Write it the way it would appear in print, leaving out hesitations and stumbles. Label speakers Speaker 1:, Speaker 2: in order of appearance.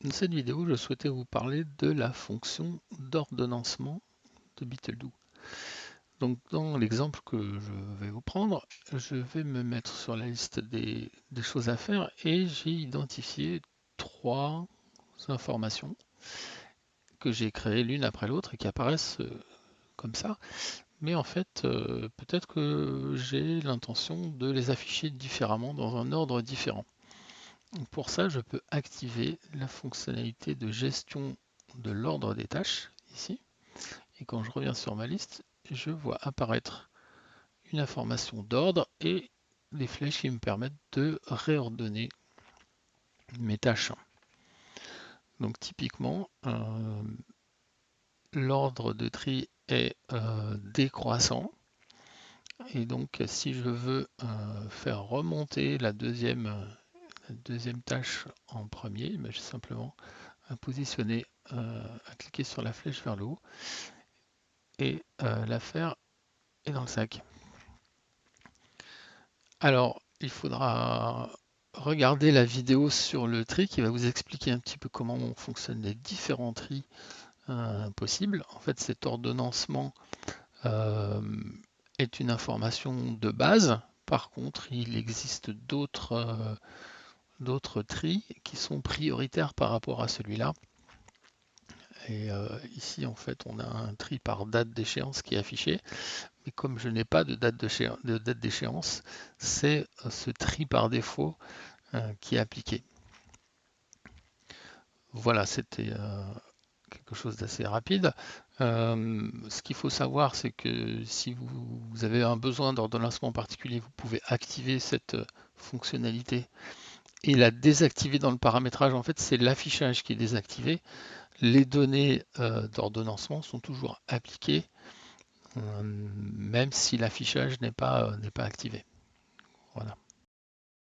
Speaker 1: Dans cette vidéo, je souhaitais vous parler de la fonction d'ordonnancement de Beetle-Do. Donc, dans l'exemple que je vais vous prendre, je vais me mettre sur la liste des choses à faire et j'ai identifié trois informations que j'ai créées l'une après l'autre et qui apparaissent comme ça. Mais en fait, peut-être que j'ai l'intention de les afficher différemment, dans un ordre différent. Donc, pour ça, je peux activer la fonctionnalité de gestion de l'ordre des tâches ici. Et quand je reviens sur ma liste, je vois apparaître une information d'ordre et les flèches qui me permettent de réordonner mes tâches. Donc typiquement, l'ordre de tri est décroissant. Et donc si je veux faire remonter la deuxième tâche en premier, j'ai simplement à positionner, à cliquer sur la flèche vers le haut et l'affaire est dans le sac. Alors, il faudra regarder la vidéo sur le tri qui va vous expliquer un petit peu comment fonctionnent les différents tris possibles. En fait, cet ordonnancement euh, est une information de base. Par contre, il existe d'autres tris qui sont prioritaires par rapport à celui-là. Et ici, en fait, on a un tri par date d'échéance qui est affiché. Mais comme je n'ai pas de date d'échéance, c'est ce tri par défaut qui est appliqué. Voilà, c'était quelque chose d'assez rapide. Ce qu'il faut savoir, c'est que si vous avez un besoin d'ordonnancement particulier, vous pouvez activer cette fonctionnalité et la désactiver dans le paramétrage. En fait, c'est l'affichage qui est désactivé. Les données d'ordonnancement sont toujours appliquées, même si l'affichage n'est pas activé. Voilà.